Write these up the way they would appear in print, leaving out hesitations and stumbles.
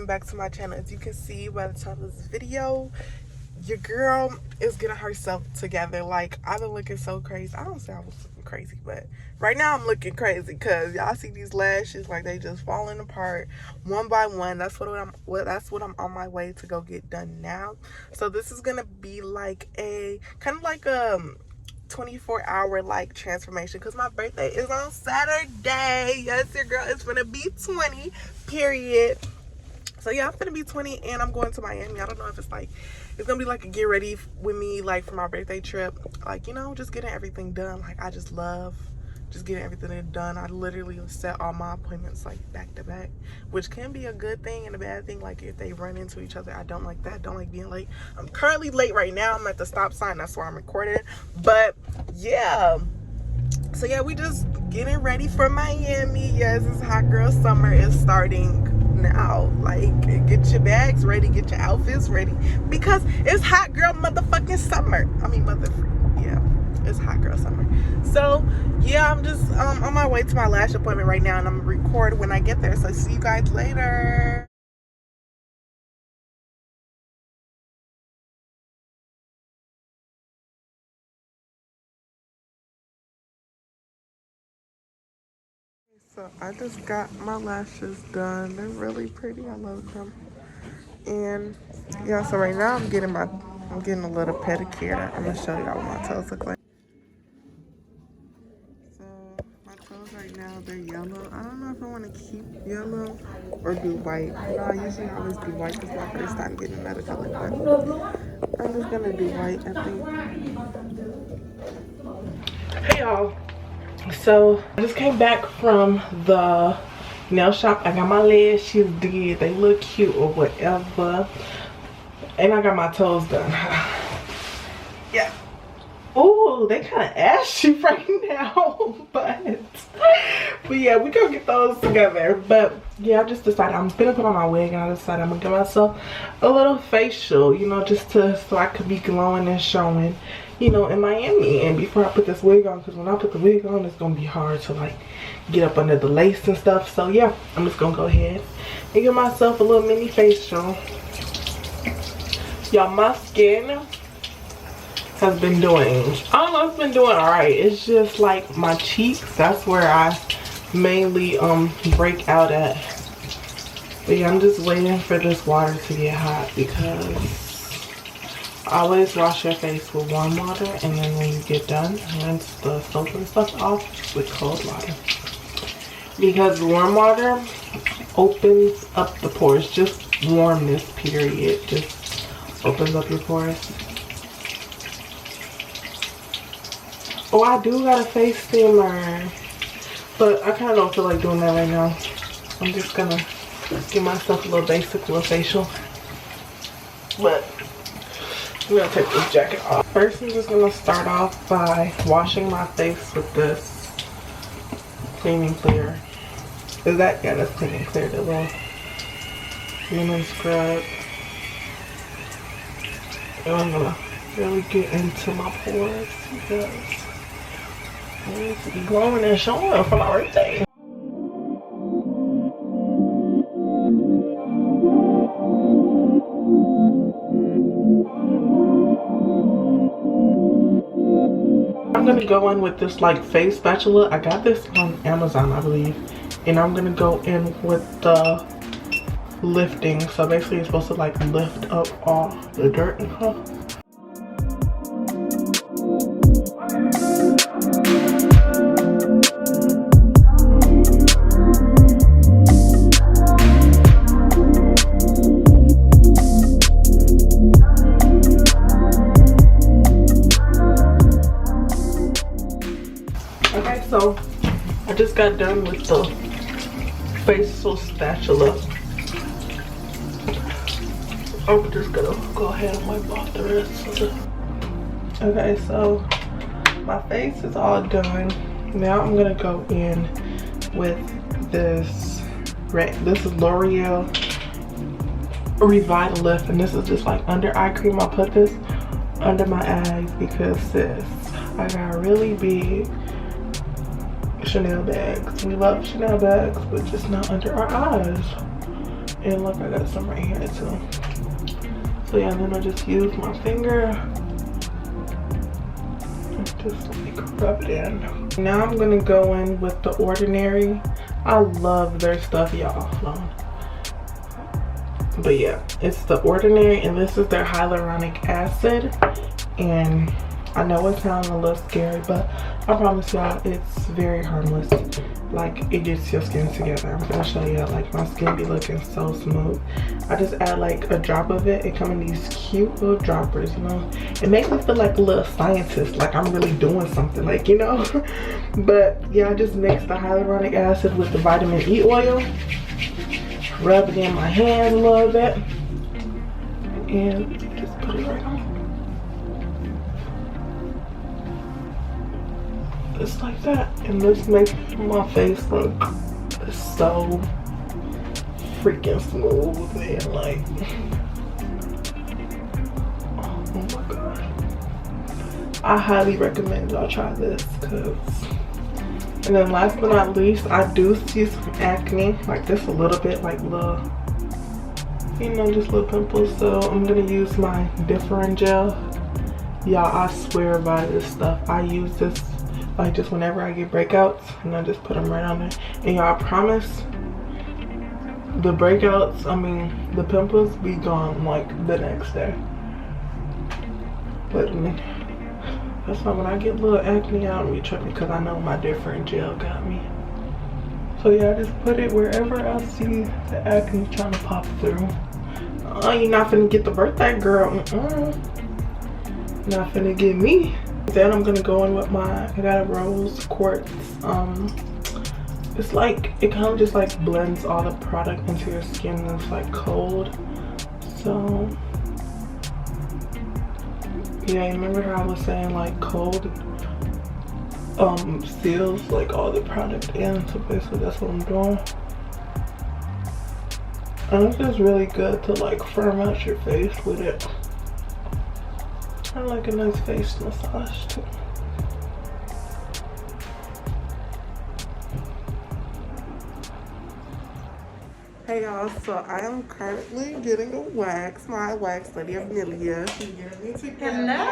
back to my channel. As you can see by the title of this video, your girl is getting herself together. Like, I've been looking so crazy. I don't say I was looking crazy, but right now I'm looking crazy because y'all see these lashes, like, they just falling apart one by one. That's what I'm on my way to go get done now. So this is gonna be like a kind of like a 24-hour like transformation because my birthday is on Saturday. Yes, your girl is gonna be 20, period. So yeah, I'm gonna be 20 and I'm going to Miami. I don't know if it's like, it's gonna be like a get ready with me, like for my birthday trip, like, you know, just getting everything done. Like, I just love just getting everything done. I literally set all my appointments like back to back, which can be a good thing and a bad thing. Like, if they run into each other, I don't like that. Don't like being late. I'm currently late right now. I'm at the stop sign, that's why I'm recording. But yeah, so yeah, we just getting ready for Miami. Yes, it's hot girl summer is starting now. Like, get your bags ready, get your outfits ready, because it's hot girl motherfucking summer. I mean, yeah, it's hot girl summer. So yeah, I'm just on my way to my lash appointment right now, and I'm gonna record when I get there. So see you guys later. So I just got my lashes done. They're really pretty. I love them. And yeah, so right now I'm getting a little pedicure. I'm gonna show y'all what my toes look like. So my toes right now, they're yellow. I don't know if I want to keep yellow or do white. No, I usually always do white because my first time getting another color, but I'm just gonna do white, I think. Hey y'all. So I just came back from the nail shop. I got my lashes did. They look cute or whatever. And I got my toes done. Yeah. Oh, they kind of ashy right now. but yeah, we gonna get those together. But yeah, I just decided I'm gonna put on my wig, and I decided I'm gonna give myself a little facial, you know, just so I could be glowing and showing, you know, in Miami. And before I put this wig on, because when I put the wig on, it's gonna be hard to like get up under the lace and stuff. So yeah, I'm just gonna go ahead and give myself a little mini facial. Y'all, my skin has been doing, I don't know, it's been doing all right. It's just like my cheeks, that's where I mainly break out at. But yeah, I'm just waiting for this water to get hot, because always wash your face with warm water, and then when you get done, rinse the soap and stuff off with cold water, because warm water opens up the pores. Just warmness, period, just opens up your pores. Oh, I do got a face steamer, but I kind of don't feel like doing that right now. I'm just gonna give myself a little basic little facial. But I'm gonna take this jacket off. First, I'm just gonna start off by washing my face with this cleaning clear. Is that, yeah, that's cleaning clear, the little lemon scrub. And I'm gonna really get into my pores, because I need to be glowing and showing for my birthday. I'm gonna go in with this like face spatula. I got this on Amazon, I believe. And I'm gonna go in with the lifting. So basically it's supposed to like lift up all the dirt and stuff. Okay, so I just got done with the facial spatula. I'm just gonna go ahead and wipe off the rest of it. Okay, so my face is all done. Now I'm gonna go in with this is L'Oreal Revitalift, and this is just like under eye cream. I put this under my eyes because sis, I got really big Chanel bags. We love Chanel bags, but just not under our eyes. And look, I got some right here too. So yeah, then I just use my finger and just like rub it in. Now I'm gonna go in with the Ordinary. I love their stuff, y'all. Hold on. But yeah, it's the Ordinary, and this is their Hyaluronic Acid. And I know it sounds a little scary, but I promise y'all it's very harmless. Like, it gets your skin together. I'm gonna show you, like, my skin be looking so smooth. I just add like a drop of it. It comes in these cute little droppers, you know. It makes me feel like a little scientist, like I'm really doing something, like, you know. But yeah, I just mix the hyaluronic acid with the vitamin E oil, rub it in my hands a little bit, and just put it right on. Just like that. And this makes my face look so freaking smooth and like, oh my god, I highly recommend y'all try this. And then last but not least, I do see some acne, like just a little bit, like little, you know, just little pimples. So I'm gonna use my different gel. Y'all, I swear by this stuff. I use this like just whenever I get breakouts, and I just put them right on there. And y'all, I promise, the breakouts, I mean the pimples, be gone like the next day. But that's why when I get a little acne, I don't be tripping, because I know my different gel got me. So yeah, I just put it wherever I see the acne trying to pop through. Oh, you're not finna get the birthday girl. Not finna get me. Then I'm gonna go in with my, I got a rose quartz. It's like, it kind of just like blends all the product into your skin, and it's like cold. So yeah, remember how I was saying like cold seals like all the product in. So basically that's what I'm doing. And it's just really good to like firm out your face with it. I like a nice face massage too. Hey y'all, so I am currently getting a wax. My wax lady Amelia. Hello.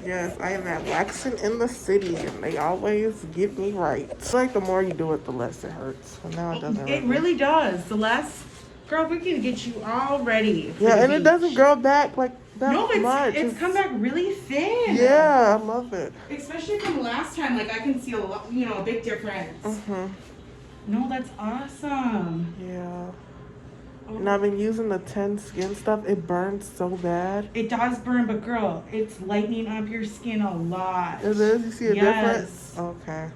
Yes, I am at Waxing in the City, and they always get me right. It's like the more you do it, the less it hurts. So now it doesn't. It really does. The less, girl, we can get you all ready. Yeah, and it doesn't grow back like that much. It's come back really thin. Yeah, I love it. Especially from last time, like I can see a lot, you know, a big difference. No, that's awesome. Yeah. And I've been using the 10 skin stuff. It burns so bad. It does burn, but girl, it's lightening up your skin a lot. It is? You see a difference? Okay.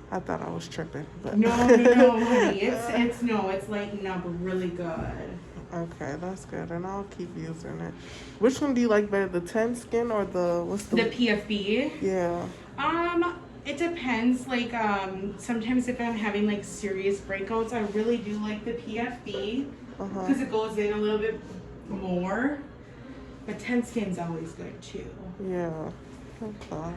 I thought I was tripping. But No, honey. It's lightening up really good. Okay, that's good. And I'll keep using it. Which one do you like better? The 10 skin or the PFB? Yeah. It depends. Like, sometimes if I'm having like serious breakouts, I really do like the PFB because it goes in a little bit more. But 10 skin's always good too. Yeah. Okay.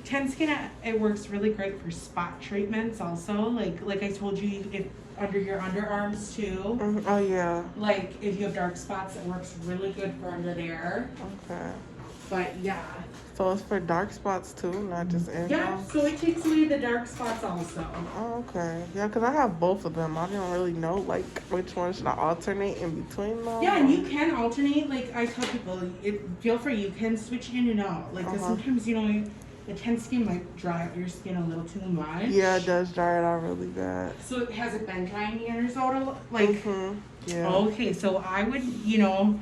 10 skin, it works really great for spot treatments also. Like I told you, if under your underarms too. Oh yeah. Like if you have dark spots, it works really good for under there. Okay. But yeah. So it's for dark spots too, not just in. Yeah, so it takes away the dark spots also. Oh, okay. Yeah, because I have both of them. I don't really know, like, which one should I alternate in between them? Yeah, and you can alternate. Like, I tell people, feel free, you can switch in and out. Like, because sometimes, you know, the 10 skin might dry out your skin a little too much. Yeah, it does dry it out really bad. So has it been drying yours out? Like, yeah. Okay, so I would, you know,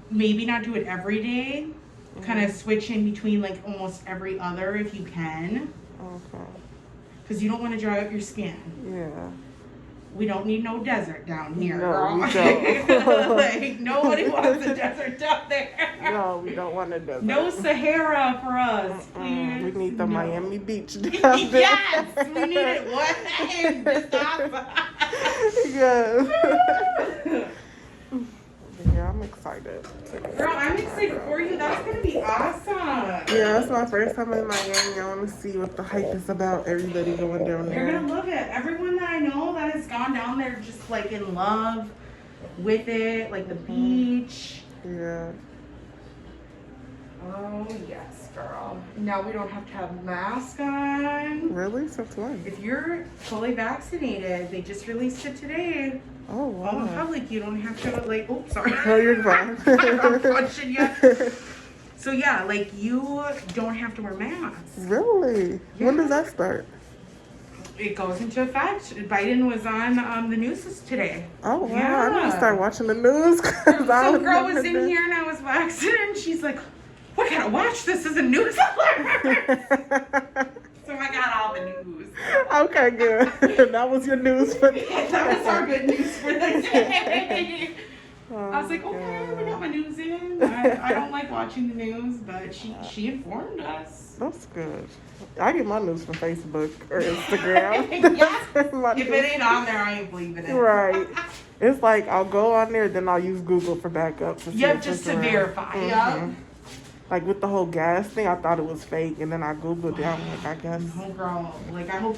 maybe not do it every day. Kind of switch in between like almost every other if you can. Okay. Because you don't want to dry up your skin. Yeah. We don't need no desert down here, No, girl. we don't. Like, nobody wants a desert down there. No, we don't want a desert. No Sahara for us, please. We need the Miami Beach down there. Yes, we need it. What? Yes. Yeah, I'm excited. Girl, I'm excited for you. That's going to be awesome. Yeah, it's my first time in Miami. I want to see what the hype is about. Everybody going down there. You're going to love it. Everyone that I know that has gone down there just like in love with it, like the beach. Yeah. Oh yes, girl. Now we don't have to have masks on. Really? Since when? If you're fully vaccinated, they just released it today. Oh wow. All in public, you don't have to like. Oh, sorry. Oh, you're fine. I'm punching you. So yeah, like you don't have to wear masks. Really? Yeah. When does that start? It goes into effect. Biden was on the news today. Oh wow! Yeah. I need to start watching the news. Some girl was in here and I was vaccinated, and she's like, "We gotta watch this as a news alert." So I got all the news. Okay, good. That was your news for That was our good news for the day. Oh, I was like, okay, we got my news in. I don't like watching the news, but she informed us. That's good. I get my news from Facebook or Instagram. Yeah. If If it ain't on there, I ain't believing it. Right. It's like I'll go on there, then I'll use Google for backup. To see Yep, if just it's to around. verify. Mhm. Yep. Like with the whole gas thing, I thought it was fake, and then I Googled it. I'm like, I guess. Oh, girl. Like, I hope.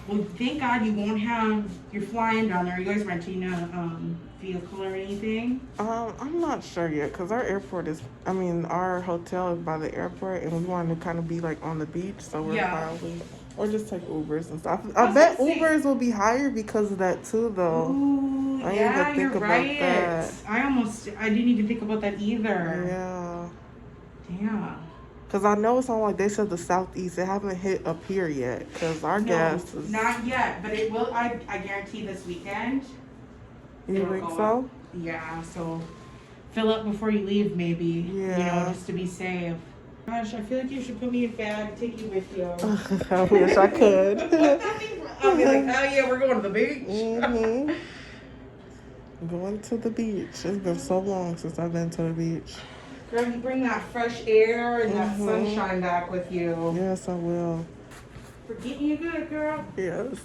Well, thank God you won't have. You're flying down there. Are you guys renting a vehicle or anything? I'm not sure yet, because our airport is, our hotel is by the airport, and we want to kind of be like on the beach, so we're probably, or just take Ubers and stuff. I bet Ubers will be higher because of that too, though. Ooh, I didn't yeah, even think you're about right. that. I didn't even think about that either. Yeah. Yeah. Because I know it's on, like, they said the southeast. It haven't hit up here yet, because our gas is... Not yet, but it will. I guarantee this weekend. You think so? Up. Yeah, so fill up before you leave, maybe. Yeah. You know, just to be safe. Gosh, I feel like you should put me in bag, take you with you. I wish I could. I'll be like, oh yeah, we're going to the beach. Mm-hmm. Going to the beach. It's been so long since I've been to the beach. Girl, you bring that fresh air and that sunshine back with you. Yes, I will. We're getting you good, girl. Yes.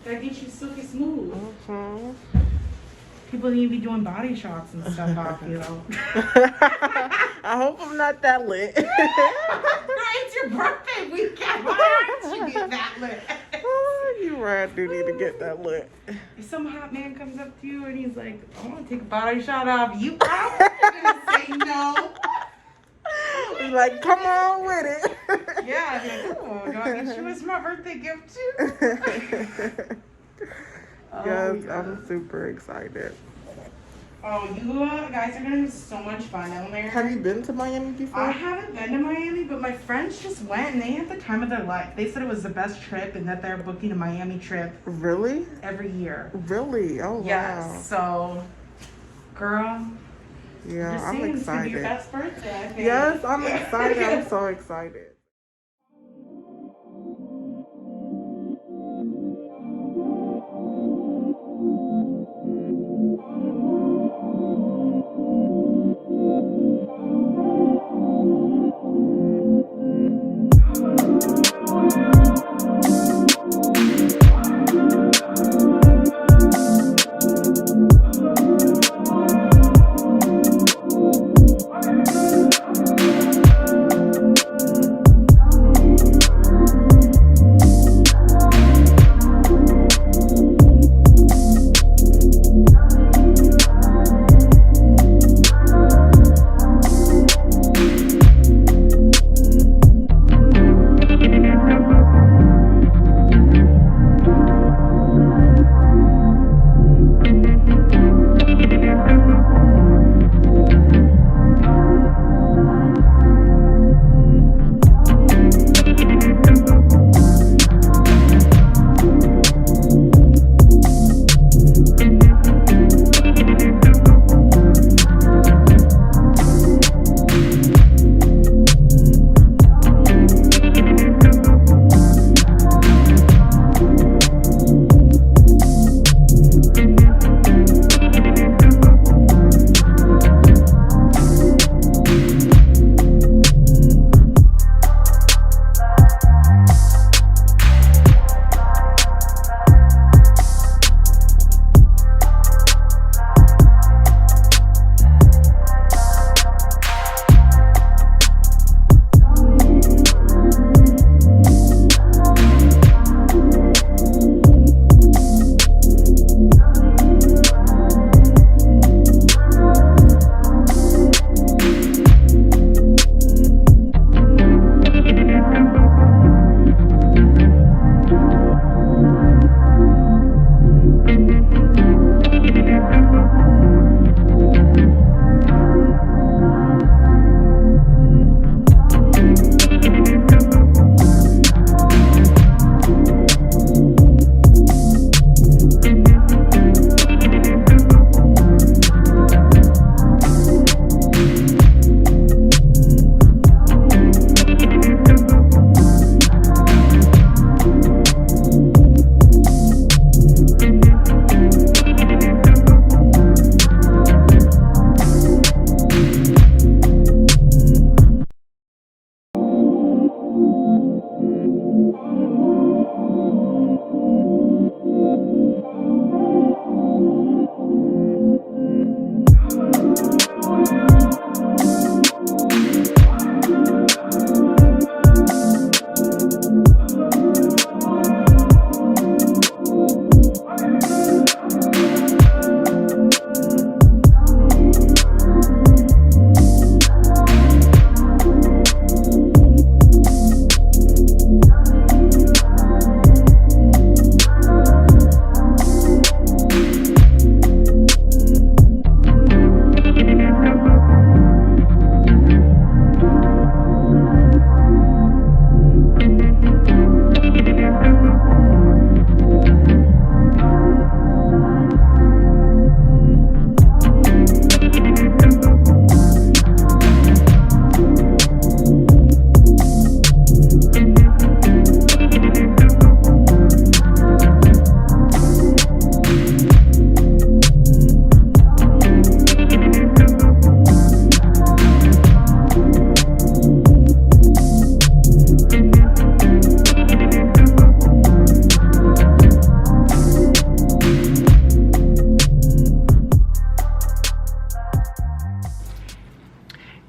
That gets you silky smooth. Mm-hmm. People need to be doing body shots and stuff off you, though. I hope I'm not that lit. It's your birthday weekend. Why aren't you get that lit? Oh, you right. I do need to get that lit. If some hot man comes up to you and he's like, I want to take a body shot off you, I'm going to say no. He's like, come on with it. Yeah, I'd be like, oh, do I get you as my birthday gift too? Yes, I'm super excited. Oh, you guys are going to have so much fun down there. Have you been to Miami before? I haven't been to Miami, but my friends just went and they had the time of their life. They said it was the best trip and that they're booking a Miami trip Really? every year. Really? Oh, Yes. wow. So, girl, Yeah, just I'm saying, it's gonna be your excited. best birthday, I think. Yes, I'm excited. I'm so excited.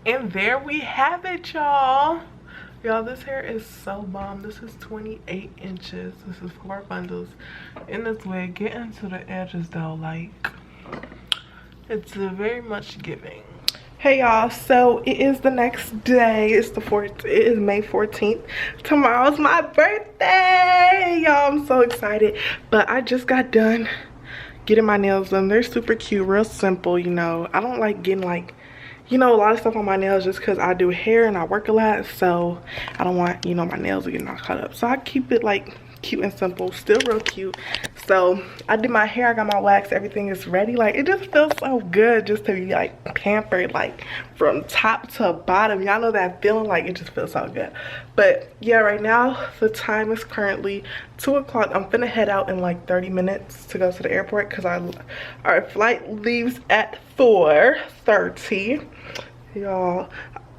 And there we have it, y'all. Y'all, this hair is so bomb. This is 28 inches. This is 4 bundles in this wig. Get into the edges though, like it's very much giving. Hey y'all, so it is the next day. It's the 4th. It is May 14th. Tomorrow's my birthday, y'all. I'm so excited. But I just got done getting my nails done. They're super cute, real simple, you know. I don't like getting like, you know, a lot of stuff on my nails just because I do hair and I work a lot, so I don't want, you know, my nails to get all cut up. So I keep it like cute and simple, still real cute. So I did my hair, I got my wax, everything is ready. Like, it just feels so good just to be like pampered, like from top to bottom. Y'all know that feeling, like it just feels so good. But yeah, right now the time is currently 2 o'clock. I'm finna head out in like 30 minutes to go to the airport because our flight leaves at 4:30. Y'all,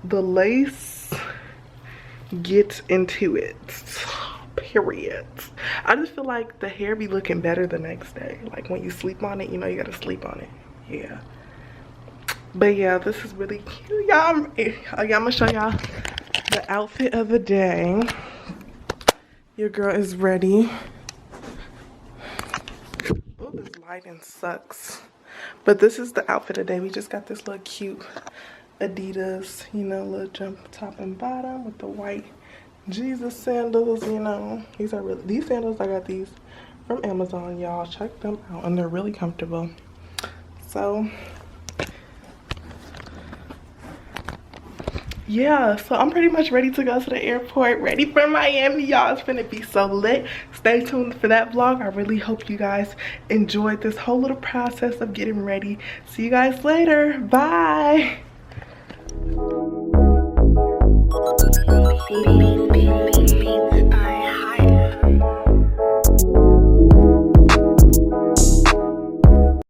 the lace gets into it, period. I just feel like the hair be looking better the next day. Like when you sleep on it, you know you gotta sleep on it. Yeah. But yeah, this is really cute, y'all. I'm gonna show y'all the outfit of the day. Your girl is ready. Oh, this lighting sucks. But this is the outfit of the day. We just got this little cute Adidas, you know, little jump top and bottom with the white Jesus sandals, you know. These sandals, I got these from Amazon, y'all. Check them out, and they're really comfortable. So yeah, so I'm pretty much ready to go to the airport, ready for Miami, y'all. It's gonna be so lit. Stay tuned for that vlog. I really hope you guys enjoyed this whole little process of getting ready. See you guys later. Bye.